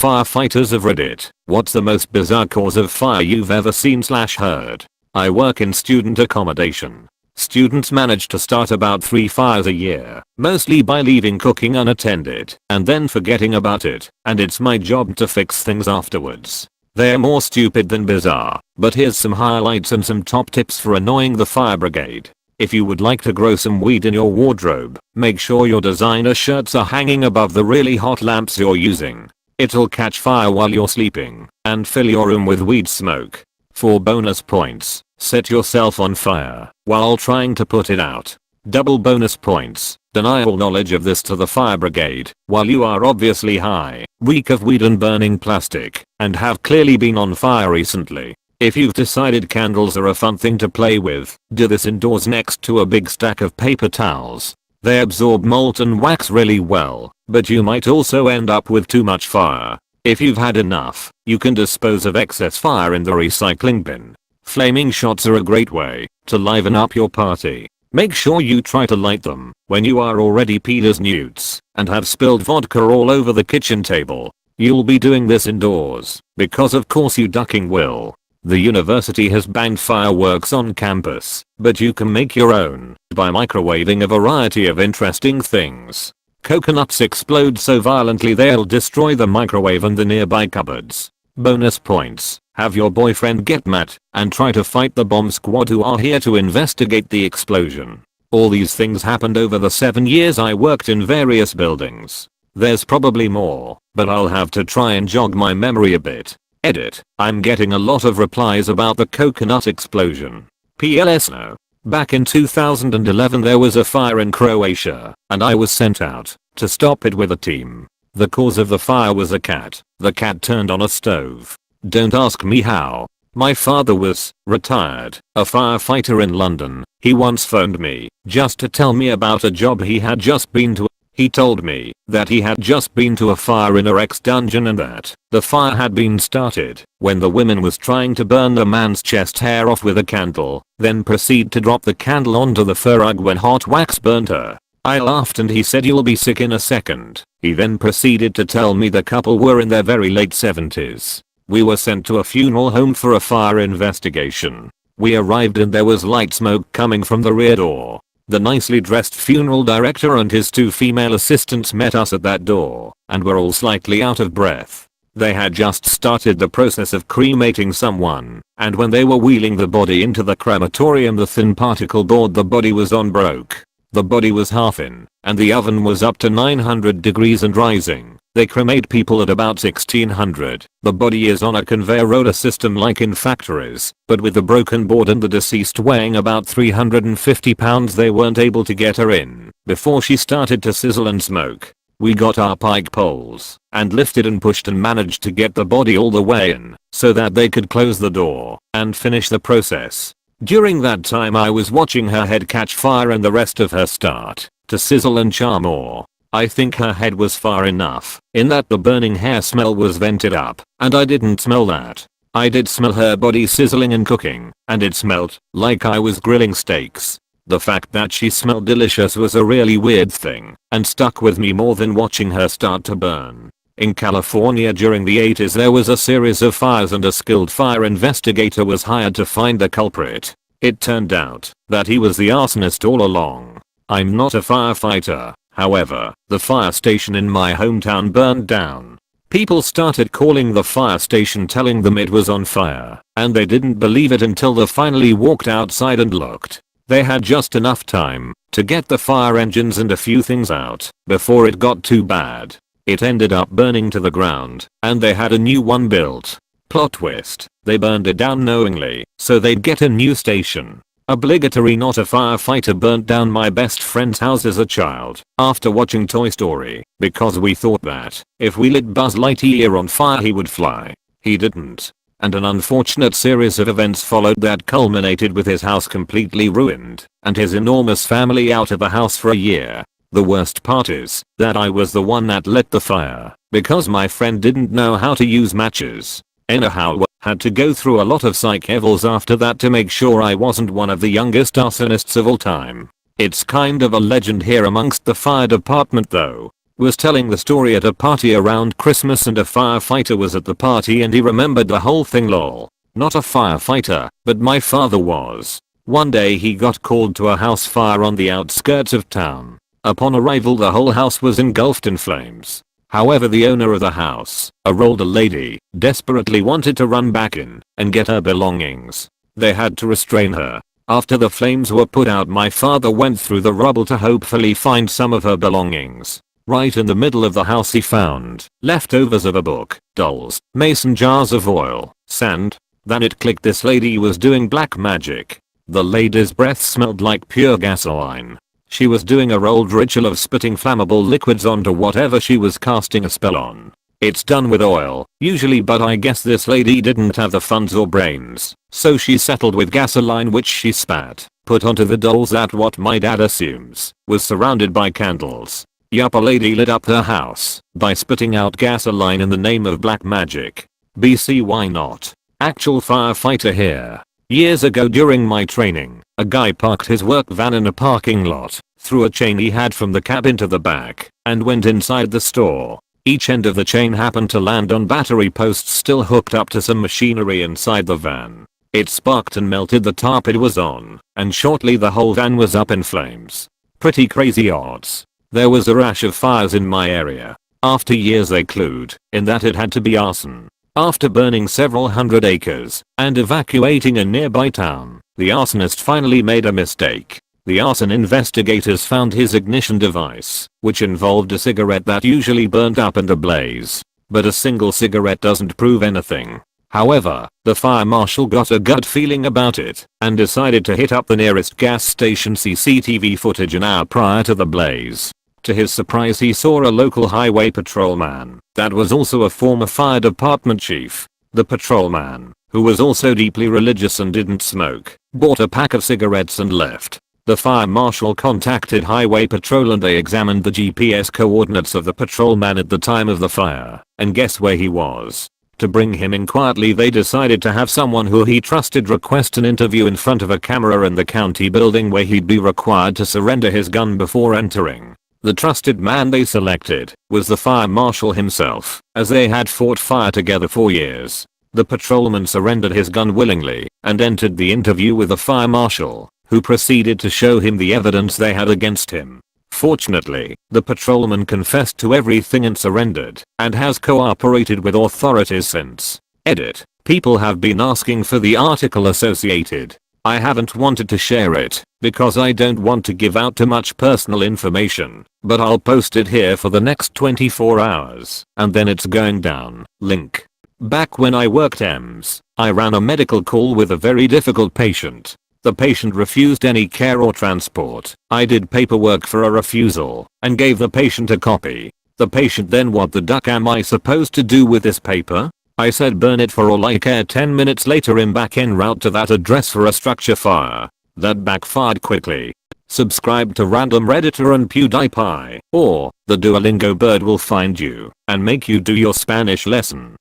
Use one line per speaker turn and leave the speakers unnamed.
Firefighters of Reddit, what's the most bizarre cause of fire you've ever seen/heard? I work in student accommodation. Students manage to start about 3 fires a year, mostly by leaving cooking unattended and then forgetting about it, and it's my job to fix things afterwards. They're more stupid than bizarre, but here's some highlights and some top tips for annoying the fire brigade. If you would like to grow some weed in your wardrobe, make sure your designer shirts are hanging above the really hot lamps you're using. It'll catch fire while you're sleeping and fill your room with weed smoke. For bonus points, set yourself on fire while trying to put it out. Double bonus points, deny all knowledge of this to the fire brigade while you are obviously high, reek of weed and burning plastic, and have clearly been on fire recently. If you've decided candles are a fun thing to play with, do this indoors next to a big stack of paper towels. They absorb molten wax really well, but you might also end up with too much fire. If you've had enough, you can dispose of excess fire in the recycling bin. Flaming shots are a great way to liven up your party. Make sure you try to light them when you are already peed as newts and have spilled vodka all over the kitchen table. You'll be doing this indoors because of course you ducking will. The university has banned fireworks on campus, but you can make your own by microwaving a variety of interesting things. Coconuts explode so violently they'll destroy the microwave and the nearby cupboards. Bonus points, have your boyfriend get mad and try to fight the bomb squad who are here to investigate the explosion. All these things happened over the 7 years I worked in various buildings. There's probably more, but I'll have to try and jog my memory a bit. Edit, I'm getting a lot of replies about the coconut explosion. PLS no. Back in 2011 there was a fire in Croatia, and I was sent out to stop it with a team. The cause of the fire was a cat. The cat turned on a stove. Don't ask me how. My father was retired, a firefighter in London. He once phoned me just to tell me about a job he had just been to. He told me that he had just been to a fire in a ex-dungeon and that the fire had been started when the woman was trying to burn the man's chest hair off with a candle, then proceed to drop the candle onto the fur rug when hot wax burned her. I laughed and he said you'll be sick in a second. He then proceeded to tell me the couple were in their very late 70s. We were sent to a funeral home for a fire investigation. We arrived and there was light smoke coming from the rear door. The nicely dressed funeral director and his 2 female assistants met us at that door and were all slightly out of breath. They had just started the process of cremating someone, and when they were wheeling the body into the crematorium the thin particle board the body was on broke. The body was half in, and the oven was up to 900 degrees and rising. They cremate people at about 1600. The body is on a conveyor roller system like in factories, but with the broken board and the deceased weighing about 350 pounds they weren't able to get her in before she started to sizzle and smoke. We got our pike poles and lifted and pushed and managed to get the body all the way in so that they could close the door and finish the process. During that time I was watching her head catch fire and the rest of her start to sizzle and char more. I think her head was far enough in that the burning hair smell was vented up, and I didn't smell that. I did smell her body sizzling and cooking, and it smelled like I was grilling steaks. The fact that she smelled delicious was a really weird thing, and stuck with me more than watching her start to burn. In California during the 80s there was a series of fires and a skilled fire investigator was hired to find the culprit. It turned out that he was the arsonist all along. I'm not a firefighter. However, the fire station in my hometown burned down. People started calling the fire station telling them it was on fire, and they didn't believe it until they finally walked outside and looked. They had just enough time to get the fire engines and a few things out before it got too bad. It ended up burning to the ground, and they had a new one built. Plot twist, they burned it down knowingly so they'd get a new station. Obligatory. Not a firefighter. Burnt down my best friend's house as a child after watching Toy Story because we thought that if we lit Buzz Lightyear on fire he would fly. He didn't. And an unfortunate series of events followed that culminated with his house completely ruined and his enormous family out of the house for a year. The worst part is that I was the one that lit the fire because my friend didn't know how to use matches. Anyhow, had to go through a lot of psych evals after that to make sure I wasn't one of the youngest arsonists of all time. It's kind of a legend here amongst the fire department though. was telling the story at a party around Christmas and a firefighter was at the party and he remembered the whole thing lol. Not a firefighter, but my father was. One day he got called to a house fire on the outskirts of town. Upon arrival the whole house was engulfed in flames. However, the owner of the house, a older lady, desperately wanted to run back in and get her belongings. They had to restrain her. After the flames were put out, my father went through the rubble to hopefully find some of her belongings. Right in the middle of the house he found leftovers of a book, dolls, mason jars of oil, sand. Then it clicked, this lady was doing black magic. The lady's breath smelled like pure gasoline. She was doing her old ritual of spitting flammable liquids onto whatever she was casting a spell on. It's done with oil, usually, but I guess this lady didn't have the funds or brains, so she settled with gasoline, which she spat, put onto the dolls at what my dad assumes was surrounded by candles. Yup, a lady lit up her house by spitting out gasoline in the name of black magic. BC, why not? Actual firefighter here. Years ago during my training, a guy parked his work van in a parking lot, threw a chain he had from the cab into the back, and went inside the store. Each end of the chain happened to land on battery posts still hooked up to some machinery inside the van. It sparked and melted the tarp it was on, and shortly the whole van was up in flames. Pretty crazy odds. There was a rash of fires in my area. After years they clued in that it had to be arson. After burning several hundred acres and evacuating a nearby town, the arsonist finally made a mistake. The arson investigators found his ignition device, which involved a cigarette that usually burned up in the blaze. But a single cigarette doesn't prove anything. However, the fire marshal got a gut feeling about it and decided to hit up the nearest gas station CCTV footage an hour prior to the blaze. To his surprise, he saw a local highway patrolman that was also a former fire department chief. The patrolman, who was also deeply religious and didn't smoke, bought a pack of cigarettes and left. The fire marshal contacted highway patrol and they examined the GPS coordinates of the patrolman at the time of the fire, and guess where he was? To bring him in quietly, they decided to have someone who he trusted request an interview in front of a camera in the county building where he'd be required to surrender his gun before entering. The trusted man they selected was the fire marshal himself, as they had fought fire together for years. The patrolman surrendered his gun willingly and entered the interview with the fire marshal, who proceeded to show him the evidence they had against him. Fortunately, the patrolman confessed to everything and surrendered, and has cooperated with authorities since. Edit. People have been asking for the article associated. I haven't wanted to share it, because I don't want to give out too much personal information, but I'll post it here for the next 24 hours, and then it's going down. Link. Back when I worked EMS, I ran a medical call with a very difficult patient. The patient refused any care or transport. I did paperwork for a refusal, and gave the patient a copy. The patient then, what the duck am I supposed to do with this paper? I said burn it for all I care. 10 minutes later I'm back en route to that address for a structure fire. That backfired quickly. Subscribe to random Redditor and PewDiePie, or the Duolingo bird will find you and make you do your Spanish lesson.